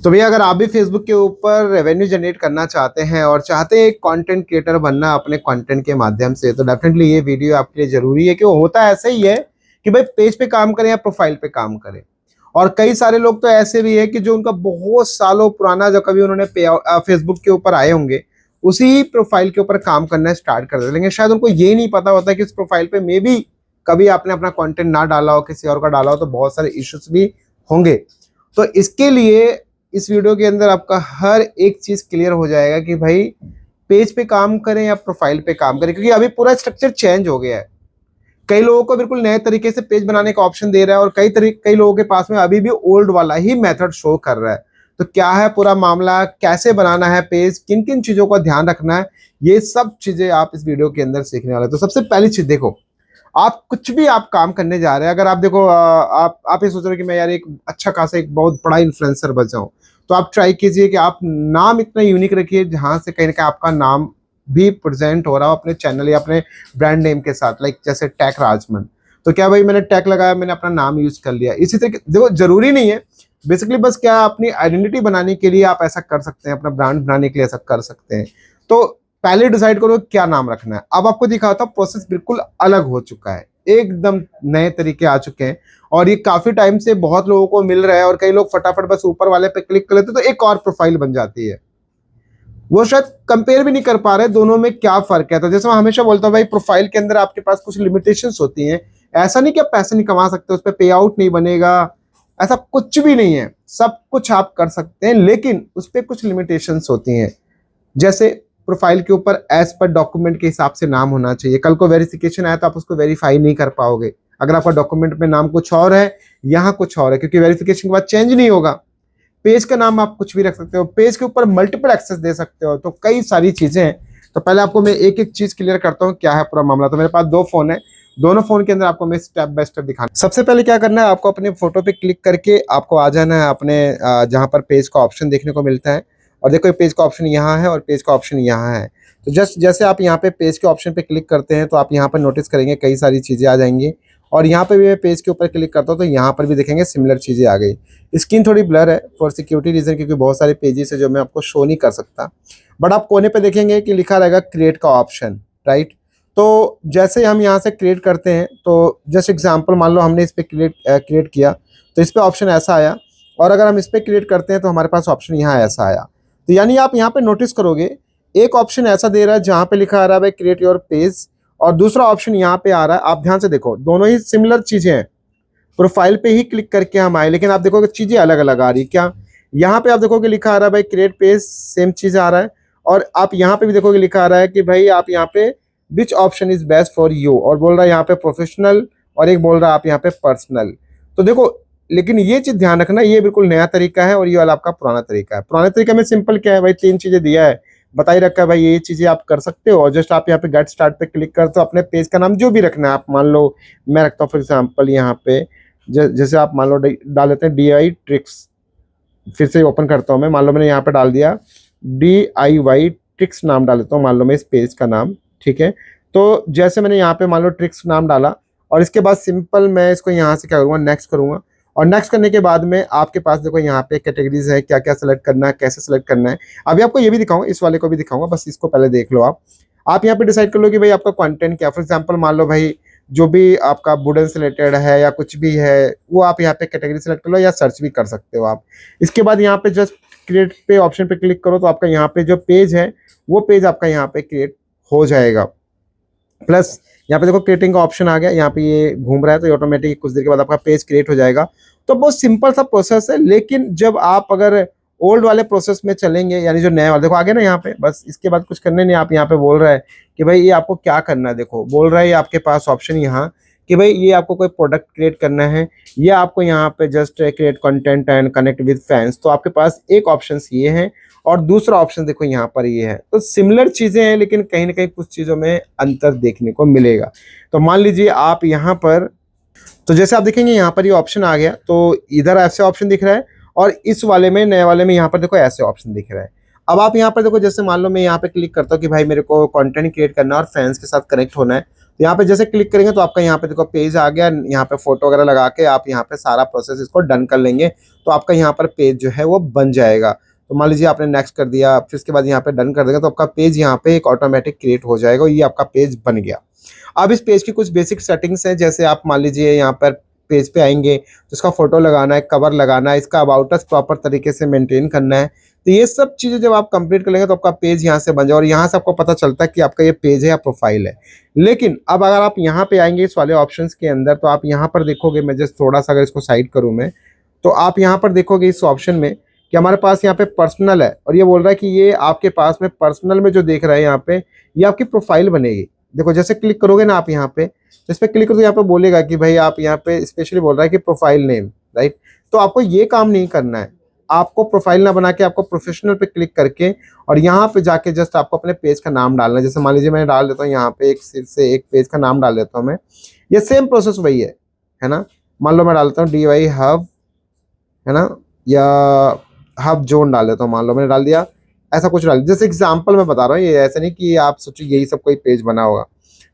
तो भैया अगर आप भी फेसबुक के ऊपर रेवेन्यू जनरेट करना चाहते हैं और चाहते हैं एक कंटेंट क्रिएटर बनना अपने कंटेंट के माध्यम से, तो डेफिनेटली ये वीडियो आपके लिए जरूरी है। कि वो होता ऐसा ही है कि भाई पेज पे काम करें या प्रोफाइल पे काम करें। और कई सारे लोग तो ऐसे भी है कि जो उनका बहुत सालों पुराना जो कभी उन्होंने फेसबुक के ऊपर आए होंगे, उसी प्रोफाइल के ऊपर काम करना स्टार्ट कर देते, लेकिन शायद उनको ये नहीं पता होता कि उस प्रोफाइल पे मे भी कभी आपने अपना कंटेंट ना डाला हो, किसी और का डाला हो, तो बहुत सारे इश्यूज भी होंगे। तो इसके लिए इस वीडियो के अंदर आपका हर एक चीज क्लियर हो जाएगा कि भाई पेज पे काम करें या प्रोफाइल पे काम करें, क्योंकि अभी पूरा स्ट्रक्चर चेंज हो गया है। कई लोगों को बिल्कुल नए तरीके से पेज बनाने का ऑप्शन दे रहा है और कई लोगों के पास में अभी भी ओल्ड वाला ही मेथड शो कर रहा है। तो क्या है पूरा मामला, कैसे बनाना है पेज, किन किन चीजों का ध्यान रखना है, ये सब चीजें आप इस वीडियो के अंदर सीखने वाले। तो सबसे पहली चीज देखो, आप कुछ भी आप काम करने जा रहे हैं, अगर आप देखो आप ये सोच रहे हो कि मैं यार एक अच्छा खासा एक बहुत बड़ा इन्फ्लुएंसर बन जाऊं, तो आप ट्राई कीजिए कि आप नाम इतना यूनिक रखिए जहां से कहीं ना कहीं आपका नाम भी प्रेजेंट हो रहा हो अपने चैनल या अपने ब्रांड नेम के साथ। लाइक जैसे टैग राजमन, तो क्या भाई मैंने टैग लगाया, मैंने अपना नाम यूज कर लिया। इसी तरीके देखो, जरूरी नहीं है, बेसिकली बस क्या अपनी आइडेंटिटी बनाने के लिए आप ऐसा कर सकते हैं, अपना ब्रांड बनाने के लिए ऐसा कर सकते हैं। तो पहले डिसाइड करो क्या नाम रखना है। अब आपको दिखाता हूं, प्रोसेस बिल्कुल अलग हो चुका है, एकदम नए तरीके आ चुके हैं और ये काफी टाइम से बहुत लोगों को मिल रहा है। और कई लोग फटाफट बस ऊपर वाले पे क्लिक कर लेते तो एक और प्रोफाइल बन जाती है। वो शायद कंपेयर भी नहीं कर पा रहे दोनों में क्या फर्क है। तो जैसे मैं हमेशा बोलता हूँ भाई, प्रोफाइल के अंदर आपके पास कुछ लिमिटेशंस होती हैं। ऐसा नहीं कि आप पैसे नहीं कमा सकते, उस पर पे आउट नहीं बनेगा, ऐसा कुछ भी नहीं है। सब कुछ आप कर सकते हैं, लेकिन उस पर कुछ लिमिटेशंस होती हैं। जैसे प्रोफाइल के ऊपर एज पर डॉक्यूमेंट के हिसाब से नाम होना चाहिए। कल को वेरिफिकेशन आया तो आप उसको वेरीफाई नहीं कर पाओगे अगर आपका डॉक्यूमेंट में नाम कुछ और है, यहाँ कुछ और है, क्योंकि वेरिफिकेशन के बाद चेंज नहीं होगा। पेज का नाम आप कुछ भी रख सकते हो, पेज के ऊपर मल्टीपल एक्सेस दे सकते हो, तो कई सारी चीजें हैं। तो पहले आपको मैं एक एक चीज क्लियर करता हूँ क्या है पूरा मामला। तो मेरे पास दो फोन है, दोनों फोन के अंदर आपको मैं स्टेप बाय स्टेप दिखाना। सबसे पहले क्या करना है, आपको अपने फोटो पे क्लिक करके आपको आ जाना है अपने जहां पर पेज का ऑप्शन देखने को मिलता है। और देखो पेज का ऑप्शन यहाँ है और पेज का ऑप्शन यहाँ है। तो जस्ट जैसे आप यहाँ पे पेज के ऑप्शन पे क्लिक करते हैं तो आप यहाँ पर नोटिस करेंगे कई सारी चीजें आ जाएंगी। और यहाँ पे भी मैं पेज के ऊपर क्लिक करता हूँ तो यहाँ पर भी देखेंगे सिमिलर चीजें आ गई। स्क्रीन थोड़ी ब्लर है फॉर सिक्योरिटी रीजन, क्योंकि बहुत सारे पेजेस है जो मैं आपको शो नहीं कर सकता। बट आप कोने पे देखेंगे कि लिखा रहेगा क्रिएट का ऑप्शन, राइट। तो जैसे हम यहाँ से क्रिएट करते हैं, तो जस्ट एग्जांपल मान लो हमने इस पर क्रिएट किया तो इस पर ऑप्शन ऐसा आया। और अगर हम इस पर क्रिएट करते हैं तो हमारे पास ऑप्शन यहाँ ऐसा आया। तो यानी आप यहाँ पे नोटिस करोगे एक ऑप्शन ऐसा दे रहा है जहाँ पे लिखा आ रहा है भाई क्रिएट योर पेज, और दूसरा ऑप्शन यहाँ पे आ रहा है। आप ध्यान से देखो, दोनों ही सिमिलर चीजें हैं। प्रोफाइल पे ही क्लिक करके हम आए, लेकिन आप देखोगे चीजें अलग अलग आ रही। क्या यहाँ पे आप देखोगे लिखा आ रहा है भाई क्रिएट पेज, सेम चीज आ रहा है। और आप यहाँ पे भी देखोगे लिखा आ रहा है कि भाई आप यहाँ पे which option is best for you, और बोल रहा है यहाँ पे प्रोफेशनल, और एक बोल रहा है आप यहाँ पे पर्सनल। तो देखो, लेकिन ये चीज ध्यान रखना, ये बिल्कुल नया तरीका है और ये वाला आपका पुराना तरीका है। पुराने तरीके में सिंपल क्या है भाई, तीन चीजें दिया है, बता ही रखा है भाई ये चीजें आप कर सकते हो। और जस्ट आप यहाँ पे गेट स्टार्ट पे क्लिक करते हो, अपने पेज का नाम जो भी रखना है। आप मान लो मैं रखता हूँ फॉर एग्जाम्पल यहाँ पे जैसे आप मान लो डाल देते हैं DIY ट्रिक्स। फिर से ओपन करता हूँ मैं, मान लो मैंने यहाँ पे डाल दिया DIY ट्रिक्स, नाम डाल देता हूँ मान लो मैं इस पेज का नाम, ठीक है। तो जैसे मैंने यहाँ पे मान लो ट्रिक्स नाम डाला, और इसके बाद सिंपल मैं इसको यहाँ से क्या करूँगा, नेक्स्ट करूँगा। और नेक्स्ट करने के बाद में आपके पास देखो यहाँ पे कैटेगरीज है, क्या क्या सेलेक्ट करना है, कैसे सेलेक्ट करना है। अभी आपको ये भी दिखाऊंगा, इस वाले को भी दिखाऊंगा, बस इसको पहले देख लो आप यहाँ पे डिसाइड कर लो कि भाई आपका कंटेंट क्या। फॉर एग्जांपल मान लो भाई जो भी आपका वुडन से रिलेटेड है या कुछ भी है, वो आप यहाँ पे कैटेगरी सेलेक्ट कर लो या सर्च भी कर सकते हो आप। इसके बाद यहाँ पे जस्ट क्रिएट पे ऑप्शन पे क्लिक करो तो आपका यहाँ पे जो पेज है वो पेज आपका यहाँ पे क्रिएट हो जाएगा। प्लस यहाँ पे देखो क्रिएटिंग का ऑप्शन आ गया, यहाँ पे ये घूम रहा है तो ऑटोमेटिक कुछ देर के बाद आपका पेज क्रिएट हो जाएगा। तो बहुत सिंपल सा प्रोसेस है, लेकिन जब आप अगर ओल्ड वाले प्रोसेस में चलेंगे, यानी जो नए वाले देखो आगे ना यहाँ पे, बस इसके बाद कुछ करने नहीं। आप यहाँ पे बोल रहा है कि भाई ये आपको क्या करना है, देखो बोल रहा है ये आपके पास ऑप्शन यहाँ कि भाई ये आपको कोई प्रोडक्ट क्रिएट करना है, ये आपको यहाँ पे just create content and connect with fans. तो आपके पास एक ऑप्शन ये है और दूसरा ऑप्शन देखो यहाँ पर ये है। तो सिमिलर चीजें हैं, लेकिन कहीं ना कहीं कुछ चीजों में अंतर देखने को मिलेगा। तो मान लीजिए आप यहाँ पर, तो जैसे आप देखेंगे यहाँ पर ये ऑप्शन आ गया, तो इधर ऐसे ऑप्शन दिख रहा है और इस वाले में नए वाले में यहाँ पर देखो ऐसे ऑप्शन दिख रहा है। अब आप यहाँ पर देखो, जैसे मान लो मैं यहाँ पे क्लिक करता हूँ कि भाई मेरे को कंटेंट क्रिएट करना है और फैंस के साथ कनेक्ट होना है, तो यहाँ पे जैसे क्लिक करेंगे तो आपका यहाँ पे देखो पेज आ गया, यहाँ पे फोटो वगैरह लगा के आप यहाँ पे सारा प्रोसेस इसको डन कर लेंगे तो आपका यहाँ पर पेज जो है वो बन जाएगा। तो मान लीजिए आपने नेक्स्ट कर दिया, फिर इसके बाद यहाँ पे डन कर देगा तो आपका पेज यहाँ पे एक ऑटोमेटिक क्रिएट हो जाएगा और ये आपका पेज बन गया। अब इस पेज की कुछ बेसिक सेटिंग्स हैं, जैसे आप मान लीजिए यहाँ पर पेज पे आएंगे तो इसका फोटो लगाना है, कवर लगाना है, इसका अबाउट अस प्रॉपर तरीके से मेंटेन करना है। तो ये सब चीज़ें जब आप कंप्लीट कर लेंगे तो आपका पेज यहाँ से बन जाए और यहाँ से आपको पता चलता है कि आपका ये पेज है या प्रोफाइल है। लेकिन अब अगर आप यहाँ पे आएंगे इस वाले ऑप्शंस के अंदर तो आप यहाँ पर देखोगे, मैं जस्ट थोड़ा सा अगर इसको साइड करूँ मैं, तो आप यहाँ पर देखोगे इस ऑप्शन में कि हमारे पास यहाँ पे पर्सनल है और ये बोल रहा है कि ये आपके पास में पर्सनल में जो देख रहा है यहाँ पे ये आपकी प्रोफाइल बनेगी। देखो जैसे क्लिक करोगे ना आप यहाँ पे, तो इस पर क्लिक करो तो यहाँ पे बोलेगा कि भाई आप यहाँ पे स्पेशली बोल रहा है कि प्रोफाइल नेम, राइट। तो आपको ये काम नहीं करना है, आपको प्रोफाइल ना बना के आपको प्रोफेशनल पे क्लिक करके और यहाँ पे जाके जस्ट आपको अपने पेज का नाम डालना है। जैसे मान लीजिए मैं डाल देता हूँ यहाँ पे एक सिर से एक पेज का नाम डाल देता हूँ मैं, ये सेम प्रोसेस वही है ना। मान लो मैं डालता हूँ DY हब, है ना, या हब जोन डाल देता हूँ, मान लो मैंने डाल दिया, ऐसा कुछ डाल, जैसे एग्जाम्पल मैं बता रहा हूँ, ये ऐसा नहीं कि आप सोचिए यही सब कोई पेज बना होगा।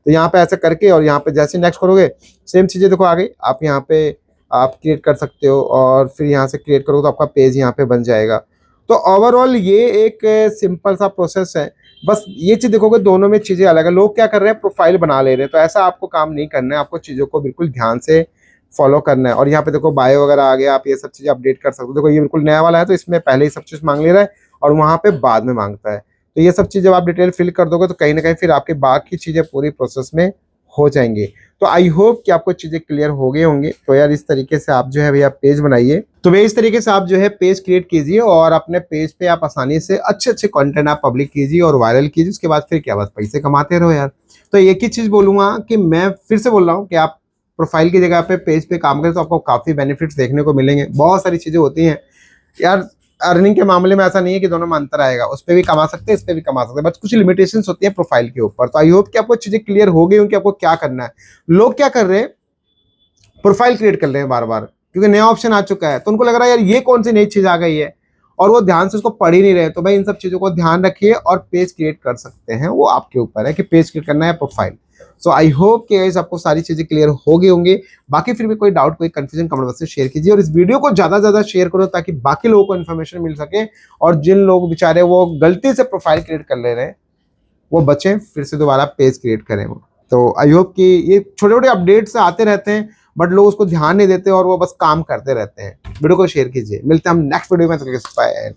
तो यहाँ पे ऐसे करके और यहाँ पे जैसे नेक्स्ट करोगे सेम चीज़ें देखो आ गई, आप यहाँ पे आप क्रिएट कर सकते हो और फिर यहाँ से क्रिएट करोगे तो आपका पेज यहाँ पे बन जाएगा। तो ओवरऑल ये एक सिंपल सा प्रोसेस है। बस ये चीज़ देखोगे दोनों में चीज़ें अलग है। लोग क्या कर रहे हैं, प्रोफाइल बना ले रहे हैं, तो ऐसा आपको काम नहीं करना है, आपको चीज़ों को बिल्कुल ध्यान से फॉलो करना है। और यहाँ पे देखो बायो वगैरह आ गया, आप ये सब चीज़ें अपडेट कर सकते हो। देखो ये बिल्कुल नया वाला है तो इसमें पहले ही सब चीज़ मांग ले रहा है और वहाँ पे बाद में मांगता है। तो ये सब चीज़ जब आप डिटेल फिल कर दोगे तो कहीं ना कहीं फिर आपके बाकी चीज़ें पूरी प्रोसेस में हो जाएंगी। तो आई होप कि आपको चीज़ें क्लियर हो गई होंगी। तो यार इस तरीके से आप जो है भैया पेज बनाइए, तो भैया इस तरीके से आप जो है पेज क्रिएट कीजिए और अपने पेज पे आप आसानी से अच्छे अच्छे कंटेंट आप पब्लिक कीजिए और वायरल कीजिए। उसके बाद फिर क्या, बस पैसे कमाते रहो यार। तो एक ही चीज़ बोलूँगा कि मैं फिर से बोल रहा हूँ कि आप प्रोफाइल की जगह पे पेज पे काम करें तो आपको काफ़ी बेनिफिट्स देखने को मिलेंगे। बहुत सारी चीज़ें होती हैं यार, अर्निंग के मामले में ऐसा नहीं है कि दोनों में अंतर आएगा, उस पर भी कमा सकते हैं, इस पर भी कमा सकते हैं, बस कुछ लिमिटेशंस होती है प्रोफाइल के ऊपर। तो आई होप कि आपको चीज़ें क्लियर हो गई हों कि आपको क्या करना है। लोग क्या कर रहे हैं, प्रोफाइल क्रिएट कर रहे हैं बार बार क्योंकि नया ऑप्शन आ चुका है तो उनको लग रहा है यार ये कौन सी नई चीज़ आ गई है और वो ध्यान से उसको पढ़ ही नहीं रहे। तो भाई इन सब चीज़ों को ध्यान रखिए और पेज क्रिएट कर सकते हैं, वो आपके ऊपर है कि पेज क्रिएट करना है प्रोफाइल। सो आई होप कि गाइस आपको सारी चीज़ें क्लियर हो गई होंगी। बाकी फिर भी कोई डाउट कोई कंफ्यूजन कमेंट बॉक्स में शेयर कीजिए और इस वीडियो को ज़्यादा से ज़्यादा शेयर करो ताकि बाकी लोगों को इन्फॉर्मेशन मिल सके और जिन लोग बेचारे वो गलती से प्रोफाइल क्रिएट कर ले रहे हैं वो बचें, फिर से दोबारा पेज क्रिएट करें वो। तो आई होप कि ये छोटे छोटे अपडेट्स आते रहते हैं बट लोग उसको ध्यान नहीं देते और वो बस काम करते रहते हैं। वीडियो को शेयर कीजिए, मिलते हैं हम नेक्स्ट वीडियो में।